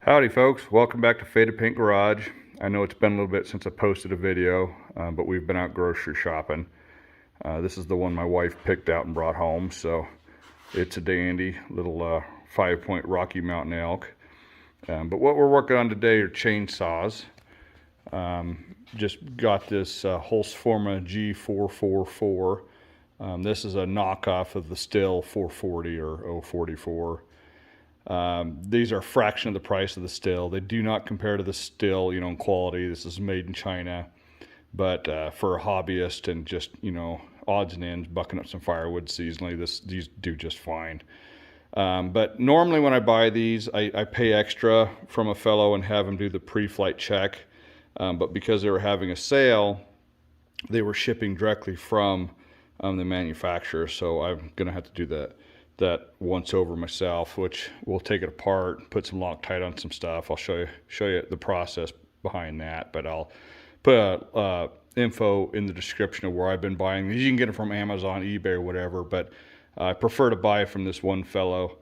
Howdy folks, welcome back to Faded Paint Garage. I know it's been a little bit since I posted a video, but we've been out grocery shopping. This is the one my wife picked out and brought home, so it's a dandy little 5-point Rocky Mountain elk. But what we're working on today are chainsaws. Just got this Holzfforma G444. This is a knockoff of the Stihl 440 or 044. These are a fraction of the price of the Stihl. They do not compare to the Stihl, in quality. This is made in China, but for a hobbyist and just, odds and ends, bucking up some firewood seasonally, these do just fine. But normally when I buy these, I pay extra from a fellow and have him do the pre-flight check. But because they were having a sale, they were shipping directly from the manufacturer, so I'm gonna have to do that once over myself, which we'll take it apart, put some Loctite on some stuff. I'll show you the process behind that, but I'll put info in the description of where I've been buying these. You can get them from Amazon, eBay, or whatever, but I prefer to buy from this one fellow.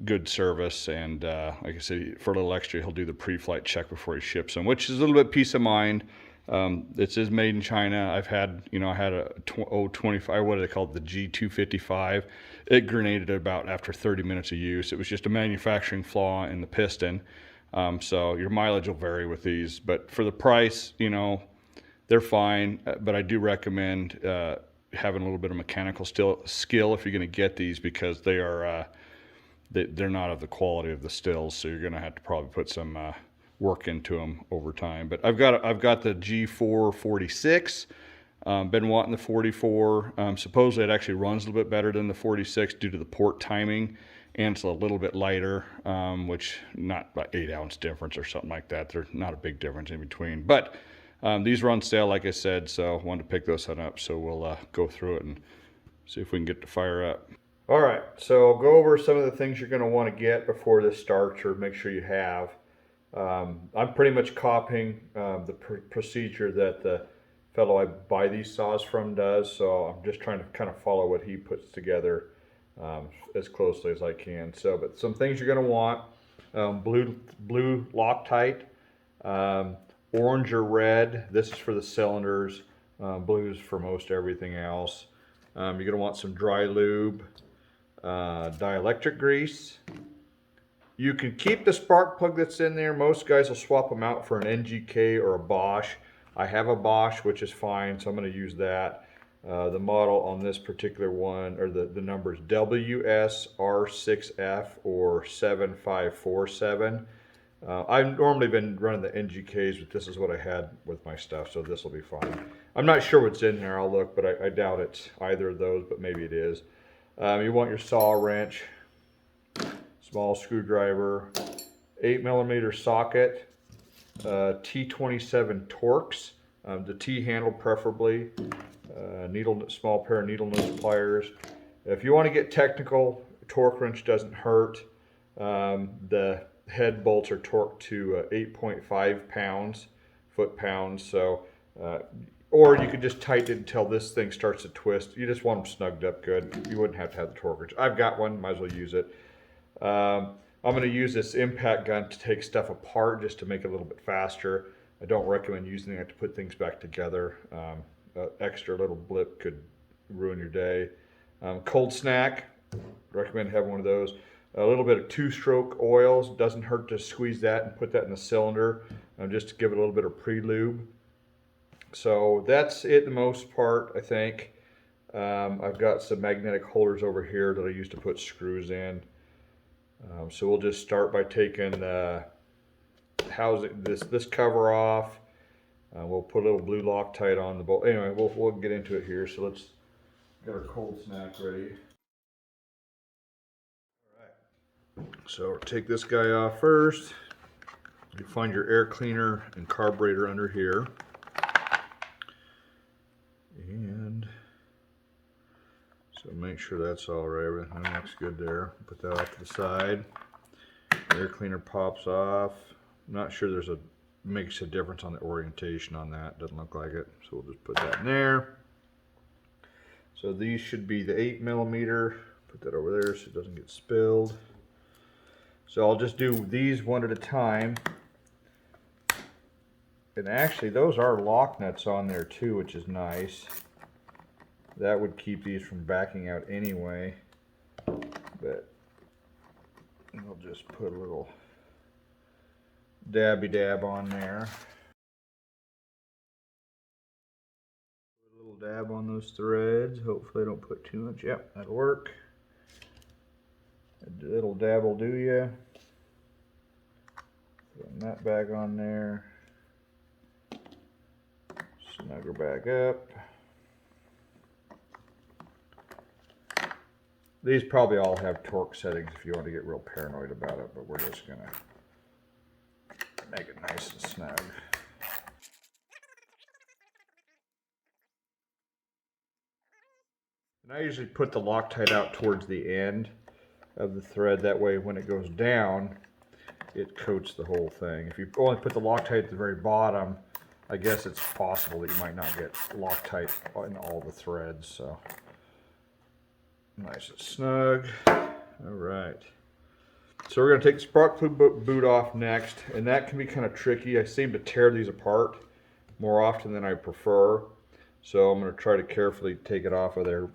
Good service, and like I said, for a little extra, he'll do the pre-flight check before he ships them, which is a little bit peace of mind. This is made in China. I've had, I had a 25, what do they call it, the G445. It grenaded about after 30 minutes of use. It was just a manufacturing flaw in the piston. So your mileage will vary with these, but for the price, they're fine. But I do recommend having a little bit of mechanical skill if you're going to get these, because they are they're not of the quality of the Stihls. So you're going to have to probably put some work into them over time. But I've got the G446. Been wanting the 44. Supposedly it actually runs a little bit better than the 46 due to the port timing, and it's a little bit lighter, which not like 8-ounce difference or something like that. There's not a big difference in between. But these are on sale, like I said, so I wanted to pick those up. So we'll go through it and see if we can get the fire up. All right, so I'll go over some of the things you're going to want to get before this starts, or make sure you have. I'm pretty much copying the procedure that the fellow I buy these saws from does, so I'm just trying to kind of follow what he puts together as closely as I can. So, but some things you're going to want: blue Loctite, orange or red. This is for the cylinders. Blue is for most everything else. You're going to want some dry lube, dielectric grease. You can keep the spark plug that's in there. Most guys will swap them out for an NGK or a Bosch. I have a Bosch, which is fine, so I'm going to use that. The model on this particular one, or the number is WSR6F or 7547. I've normally been running the NGKs, but this is what I had with my stuff, so this will be fine. I'm not sure what's in there. I'll look, but I doubt it's either of those, but maybe it is. You want your saw wrench, small screwdriver, 8mm socket, T27 Torx, the T handle preferably, small pair of needle nose pliers. If you want to get technical, torque wrench doesn't hurt. The head bolts are torqued to 8.5 pounds, foot-pounds, so or you could just tighten it until this thing starts to twist. You just want them snugged up good. You wouldn't have to have the torque wrench. I've got one, might as well use it. I'm going to use this impact gun to take stuff apart just to make it a little bit faster. I don't recommend using it to put things back together. Extra little blip could ruin your day. Cold snack, recommend having one of those. A little bit of 2-stroke oils, doesn't hurt to squeeze that and put that in the cylinder just to give it a little bit of pre-lube. So that's it the most part, I think. I've got some magnetic holders over here that I use to put screws in. So we'll just start by taking this cover off. We'll put a little blue Loctite on the bolt. Anyway, we'll get into it here. So let's get our cold snack ready. All right. So take this guy off first. You find your air cleaner and carburetor under here. And so make sure that's all right. Everything looks good there. Put that off to the side. Air cleaner pops off. I'm not sure makes a difference on the orientation on that. Doesn't look like it. So we'll just put that in there. So these should be the 8mm. Put that over there so it doesn't get spilled. So I'll just do these one at a time. And actually those are lock nuts on there too, which is nice. That would keep these from backing out anyway. But I'll just put a little dabby dab on there. Put a little dab on those threads. Hopefully I don't put too much. Yep, that'll work. A little dab will do ya. Put that back on there. Snug her back up. These probably all have torque settings if you want to get real paranoid about it, but we're just going to make it nice and snug. And I usually put the Loctite out towards the end of the thread. That way when it goes down, it coats the whole thing. If you only put the Loctite at the very bottom, I guess it's possible that you might not get Loctite in all the threads. So nice and snug. All right. So we're going to take the spark plug boot off next, and that can be kind of tricky. I seem to tear these apart more often than I prefer. So I'm going to try to carefully take it off of there.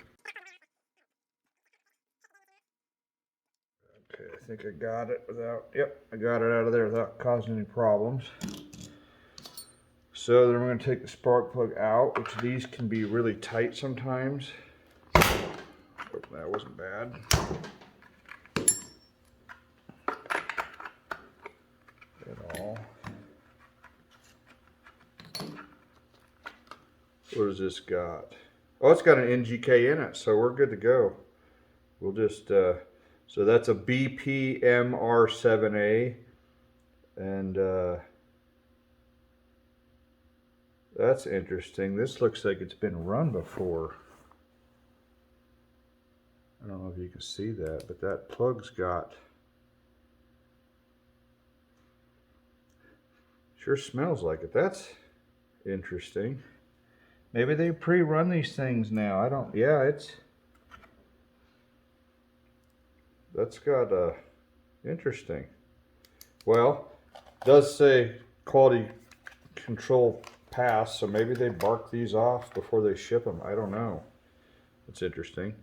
Okay, I think I got it without, yep, I got it out of there without causing any problems. So then we're going to take the spark plug out, which these can be really tight sometimes. That wasn't bad. At all. What has this got? Oh, it's got an NGK in it, so we're good to go. We'll just, so that's a BPMR7A, and that's interesting. This looks like it's been run before. I don't know if you can see that, but that plug's got, sure smells like it. That's interesting. Maybe they pre-run these things now. I don't, yeah, that's got interesting. Well, it does say quality control pass, so maybe they bark these off before they ship them. I don't know. It's interesting.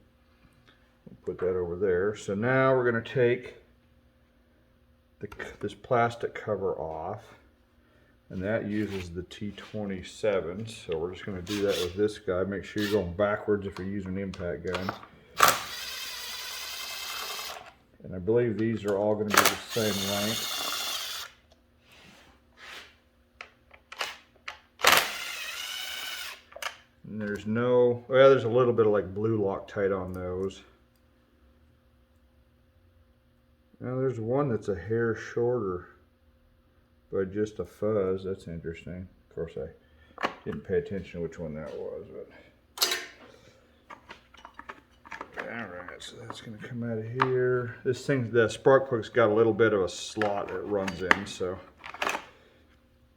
We'll put that over there. So now we're going to take this plastic cover off, and that uses the T27. So we're just going to do that with this guy. Make sure you're going backwards if you're using an impact gun. And I believe these are all going to be the same length. And there's no, well, there's a little bit of like blue Loctite on those. Now there's one that's a hair shorter by just a fuzz. That's interesting. Of course I didn't pay attention to which one that was, but alright, so that's going to come out of here. This thing, the spark plug's got a little bit of a slot that runs in, so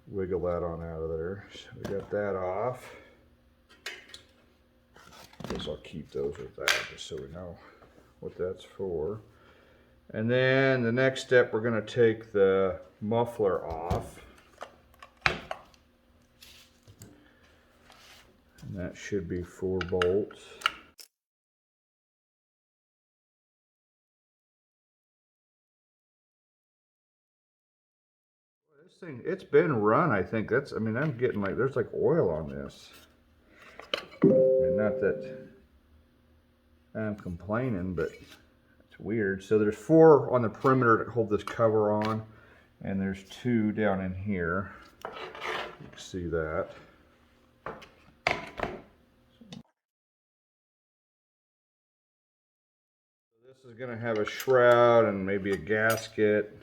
wiggle that on out of there. So we got that off. I guess I'll keep those with that just so we know what that's for. And then the next step, we're going to take the muffler off. And that should be 4 bolts. This thing, it's been run, I think. That's, I mean, I'm getting like, there's like oil on this. I mean, not that I'm complaining, but it's weird. So there's 4 on the perimeter to hold this cover on, and there's 2 down in here. You can see that. So this is going to have a shroud and maybe a gasket.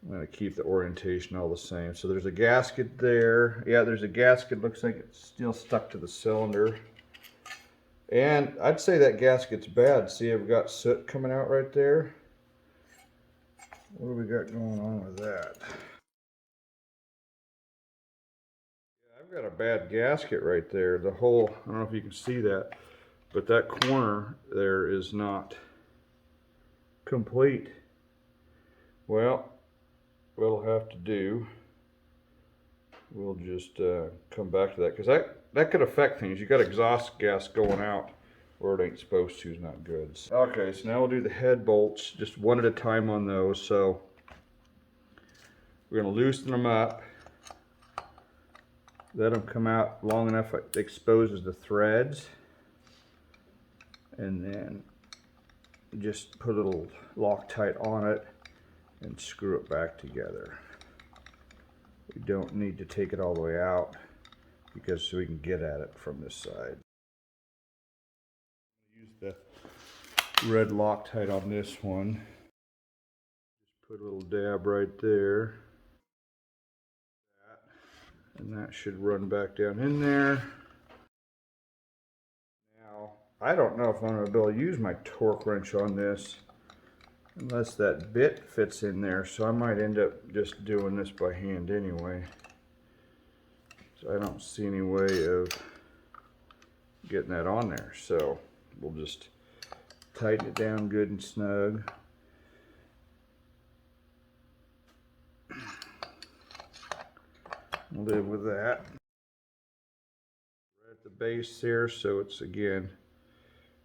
I'm going to keep the orientation all the same. So there's a gasket there. Yeah, there's a gasket. Looks like it's still stuck to the cylinder. And I'd say that gasket's bad. See, I've got soot coming out right there. What do we got going on with that? Yeah, I've got a bad gasket right there. The whole, I don't know if you can see that, but that corner there is not complete. Well, what'll have to do, we'll just come back to that, because that could affect things. You got exhaust gas going out where it ain't supposed to is not good. Okay, so now we'll do the head bolts just one at a time on those. So we're going to loosen them up, let them come out long enough it exposes the threads, and then just put a little Loctite on it and screw it back together. We don't need to take it all the way out because we can get at it from this side. Use the red Loctite on this one. Just put a little dab right there. And that should run back down in there. Now, I don't know if I'm going to be able to use my torque wrench on this unless that bit fits in there, so I might end up just doing this by hand anyway. So I don't see any way of getting that on there, so we'll just tighten it down good and snug. We'll live with that. Right at the base here, so it's again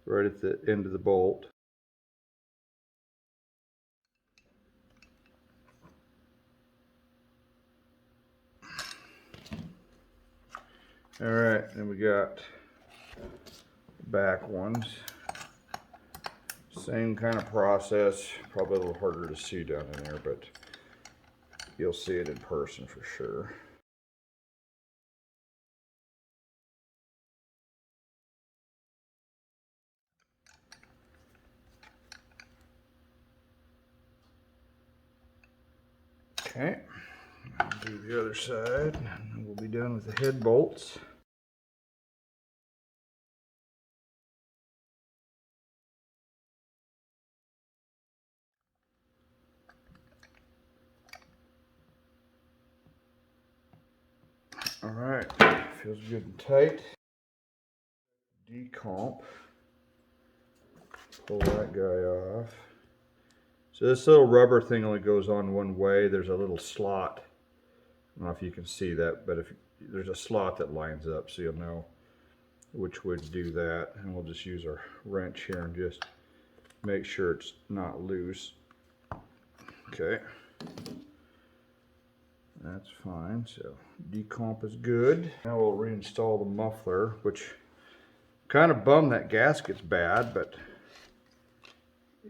right at the end of the bolt. Alright, then we got back ones. Same kind of process, probably a little harder to see down in there, but you'll see it in person for sure. Okay, do the other side, and we'll be done with the head bolts. All right, feels good and tight. Decomp. Pull that guy off. So this little rubber thing only goes on one way. There's a little slot. I don't know if you can see that, but if there's a slot that lines up, so you'll know which way to do that. And we'll just use our wrench here and just make sure it's not loose. Okay. That's fine, so decomp is good. Now we'll reinstall the muffler, which kind of bummed that gasket's bad, but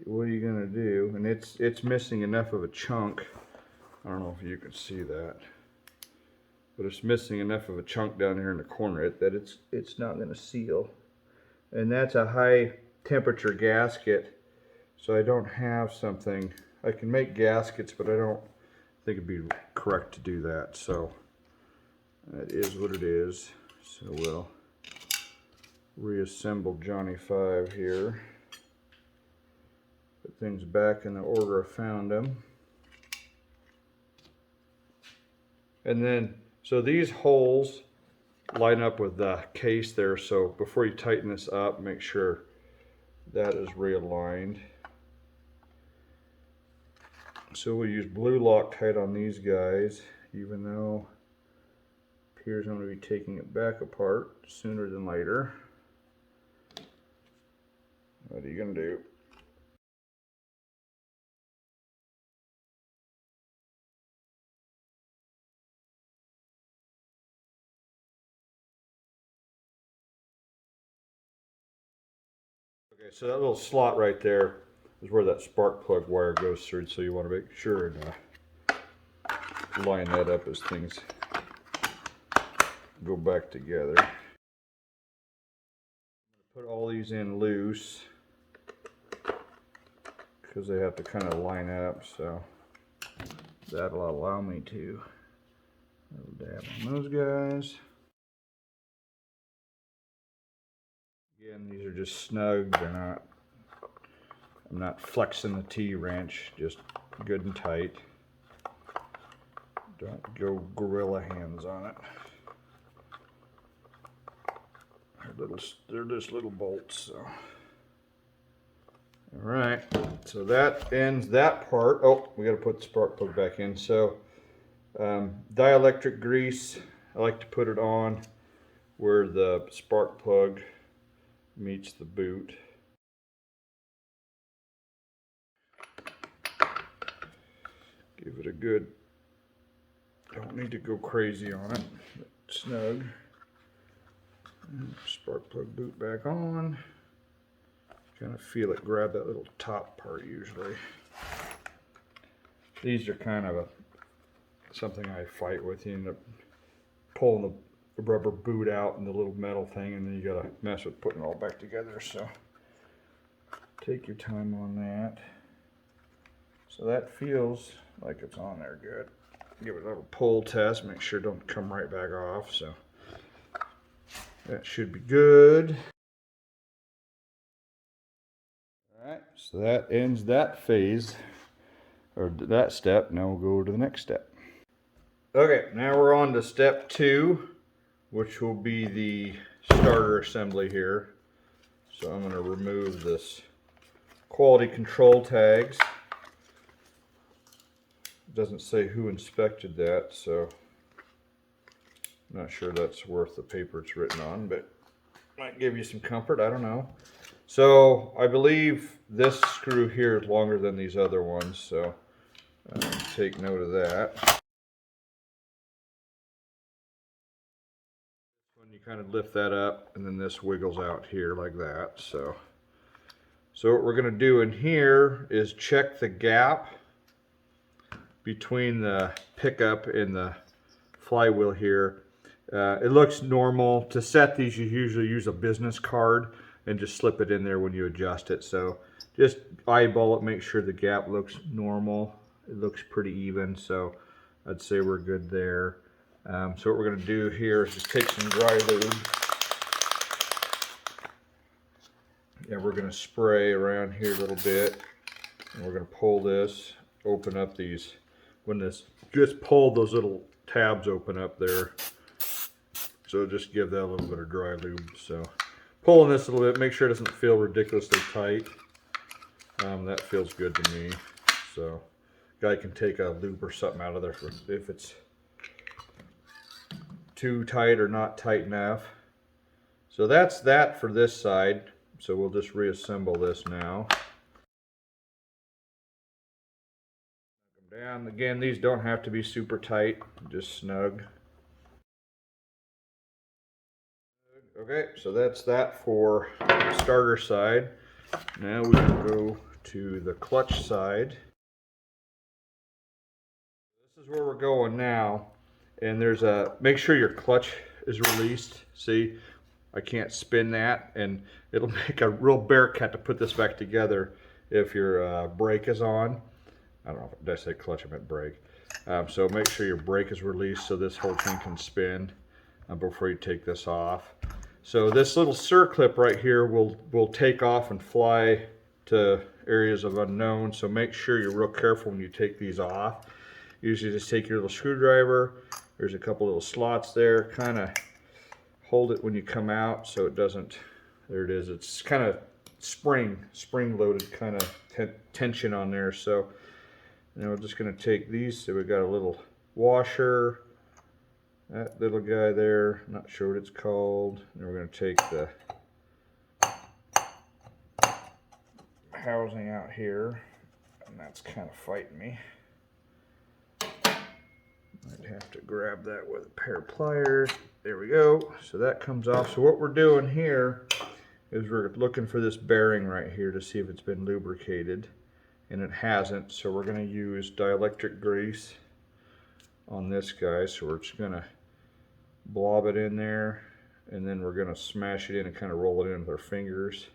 what are you gonna do? And it's missing enough of a chunk. I don't know if you can see that, but it's missing enough of a chunk down here in the corner that it's not gonna seal. And that's a high temperature gasket, so I don't have something. I can make gaskets, but I don't think it'd be correct to do that. So that is what it is. So we'll reassemble Johnny 5 here. Put things back in the order I found them. And then, so these holes line up with the case there. So before you tighten this up, make sure that is realigned. So we'll use blue Loctite on these guys, even though it appears I'm going to be taking it back apart sooner than later. What are you going to do? Okay, so that little slot right there is where that spark plug wire goes through, so you want to make sure and line that up as things go back together. I'm going to put all these in loose because they have to kind of line up, so that'll allow me to dab on those guys. Again, these are just snug. I'm not flexing the T-wrench, just good and tight. Don't go gorilla hands on it. They're just little bolts, so All right, so that ends that part. Oh, we got to put the spark plug back in. So dielectric grease, I like to put it on where the spark plug meets the boot. Give it a good, don't need to go crazy on it, but snug. Spark plug boot back on. Kind of feel it grab that little top part usually. These are kind of something I fight with. You end up pulling the rubber boot out and the little metal thing, and then you gotta mess with putting it all back together. So take your time on that. So that feels like it's on there good. Give it a little pull test, make sure it don't come right back off. So that should be good. Alright, so that ends that phase, or that step. Now we'll go to the next step. Okay, now we're on to step 2, which will be the starter assembly here. So I'm going to remove this quality control tags. It doesn't say who inspected that, so I'm not sure that's worth the paper it's written on, but might give you some comfort, I don't know. So I believe this screw here is longer than these other ones, so take note of that. When you kind of lift that up, and then this wiggles out here like that. So what we're going to do in here is check the gap between the pickup and the flywheel here. It looks normal. To set these, you usually use a business card and just slip it in there when you adjust it. So just eyeball it, make sure the gap looks normal. It looks pretty even, so I'd say we're good there. So what we're going to do here is just take some dry lube. And we're going to spray around here a little bit. And we're going to pull this, open up these. When this just pulled, those little tabs open up there. So just give that a little bit of dry lube. So pulling this a little bit, make sure it doesn't feel ridiculously tight. That feels good to me. So guy can take a lube or something out of there if it's too tight or not tight enough. So that's that for this side. So we'll just reassemble this now. Knock them down. Again, these don't have to be super tight, just snug. Okay, so that's that for the starter side. Now we can go to the clutch side. This is where we're going now. And there's make sure your clutch is released. See, I can't spin that, and it'll make a real bear cat to put this back together if your brake is on. I don't know, did I say clutch? I meant brake. So make sure your brake is released so this whole thing can spin before you take this off. So this little circlip right here will take off and fly to areas of unknown. So make sure you're real careful when you take these off. Usually just take your little screwdriver. There's a couple little slots there. Kind of hold it when you come out so it doesn't, there it is. It's kind of spring loaded kind of tension on there. So now we're just going to take these. So we've got a little washer, that little guy there, not sure what it's called. And we're going to take the housing out here, and that's kind of fighting me. I'd have to grab that with a pair of pliers. There we go. So that comes off. So what we're doing here is we're looking for this bearing right here to see if it's been lubricated, and it hasn't. So we're going to use dielectric grease on this guy. So we're just going to blob it in there, and then we're going to smash it in and kind of roll it in with our fingers.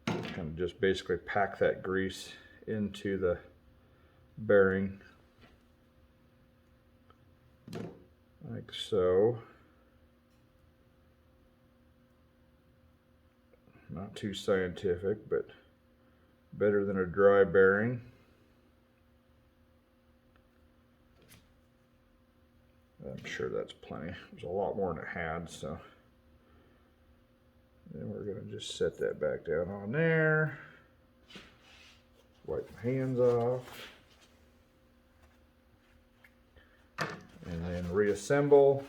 Kind of just basically pack that grease into the bearing like so. Not too scientific, but better than a dry bearing. I'm sure that's plenty. There's a lot more than it had, so then we're going to just set that back down on there. Wipe my hands off. And then reassemble.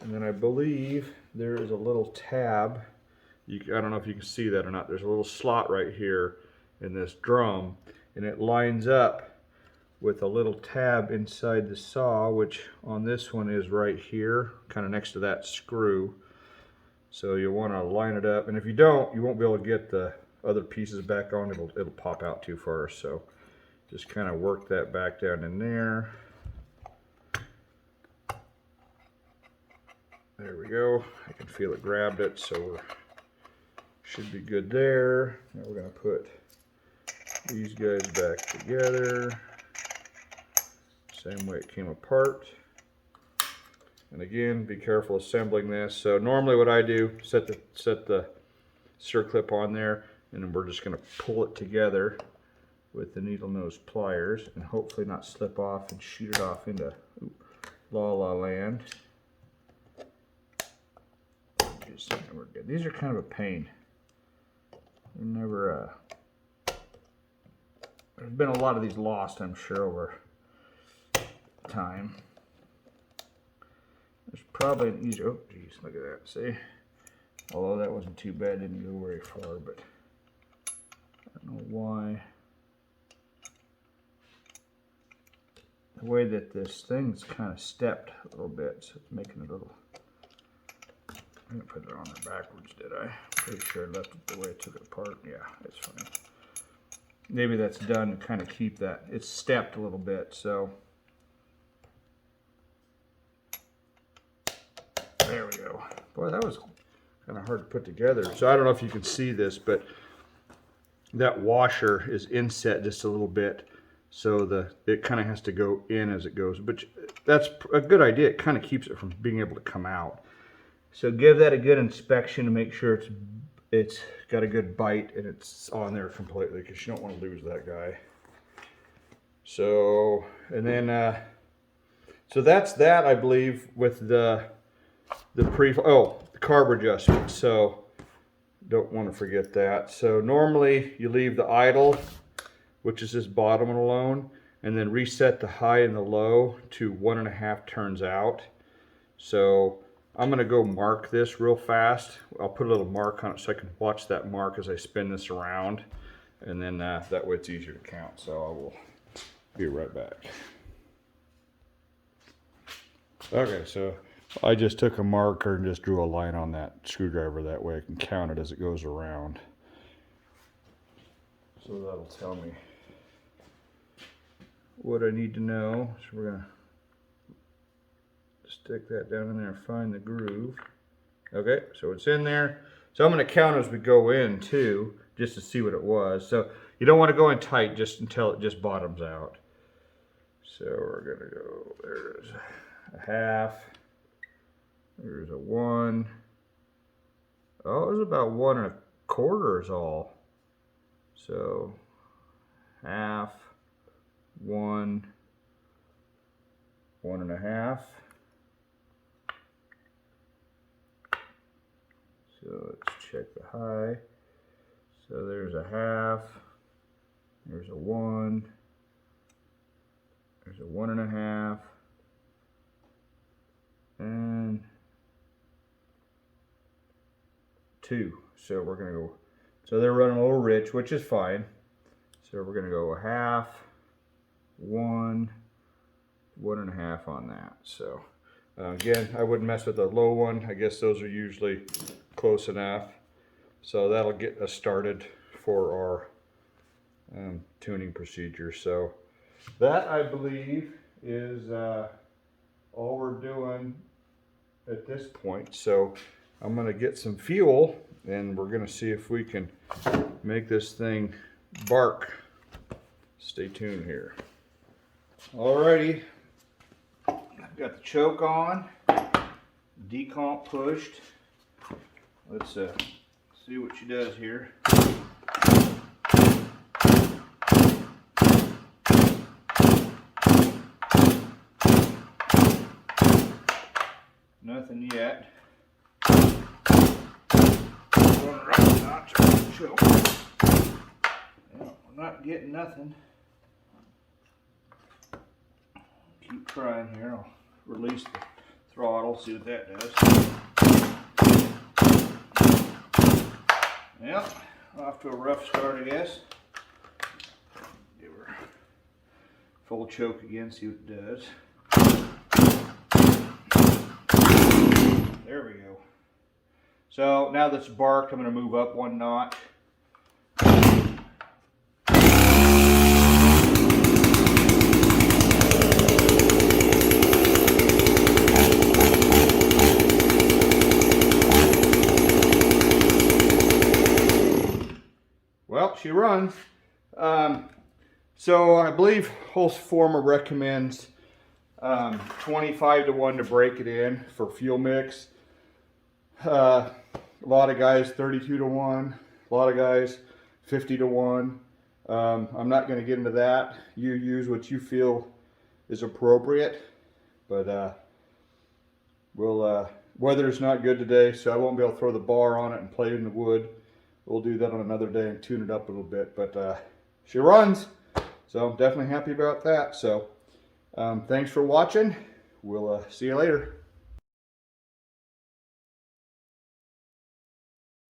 And then I believe there is a little tab. I don't know if you can see that or not. There's a little slot right here in this drum, and it lines up with a little tab inside the saw, which on this one is right here, kind of next to that screw. So you'll want to line it up, and if you don't, you won't be able to get the other pieces back on. It'll pop out too far. So just kind of work that back down in there. There we go. I can feel it grabbed it, so should be good there. Now we're going to put these guys back together, same way it came apart. And again, be careful assembling this. So normally what I do, set the circlip on there, and then we're just going to pull it together with the needle nose pliers and hopefully not slip off and shoot it off into la la land. We're good. These are kind of a pain. They're never there's been a lot of these lost, I'm sure, over time. There's probably an easier, oh geez, look at that, see? Although that wasn't too bad, didn't go very far, but I don't know why. The way that this thing's kind of stepped a little bit, so it's making it a little, I didn't put it on there backwards, did I? Pretty sure I left it the way I took it apart. Yeah, it's fine. Maybe that's done to kind of keep that. It's stepped a little bit, so. There we go. Boy, that was kind of hard to put together. So I don't know if you can see this, but that washer is inset just a little bit. So it kind of has to go in as it goes. But that's a good idea. It kind of keeps it from being able to come out. So give that a good inspection to make sure it's got a good bite and it's on there completely, because you don't want to lose that guy. So, and then, so that's that, I believe, with the carb adjustment. So don't want to forget that. So normally you leave the idle, which is this bottom one alone, and then reset the high and the low to 1.5 turns out. So I'm going to go mark this real fast. I'll put a little mark on it so I can watch that mark as I spin this around, and then that way it's easier to count. So I will be right back. Okay, so I just took a marker and just drew a line on that screwdriver. That way I can count it as it goes around. So that'll tell me what I need to know. So we're going to stick that down in there and find the groove. Okay, so it's in there. So I'm going to count as we go in too, just to see what it was. So you don't want to go in tight just until it just bottoms out. So we're going to go, there's a half, there's a 1. Oh, it was about 1.25 is all. So half, 1, 1.5. So let's check the high. So there's a half, there's a 1, there's a 1.5, and 2. So we're gonna go, so they're running a little rich, which is fine. So we're gonna go a half, 1, 1.5 on that. So again, I wouldn't mess with the low one. I guess those are usually close enough. So that'll get us started for our tuning procedure. So that, I believe, is all we're doing at this point. So I'm going to get some fuel and we're going to see if we can make this thing bark. Stay tuned here. Alrighty, I've got the choke on, decomp pushed. Let's see what she does here. Nothing yet. on the right notch. Well, we're not getting nothing. Keep trying here. I'll release the throttle, see what that does. Yep, off to a rough start, I guess. Give her full choke again, see what it does. There we go. So now that's barked, I'm going to move up one notch. Well, she runs. So I believe Holzfforma recommends 25 to 1 to break it in for fuel mix. A lot of guys 32 to 1, a lot of guys 50 to 1. I'm not going to get into that. You use what you feel is appropriate, but weather's not good today, so I won't be able to throw the bar on it and play in the wood. We'll do that on another day and tune it up a little bit, but she runs, so I'm definitely happy about that. So thanks for watching. We'll see you later.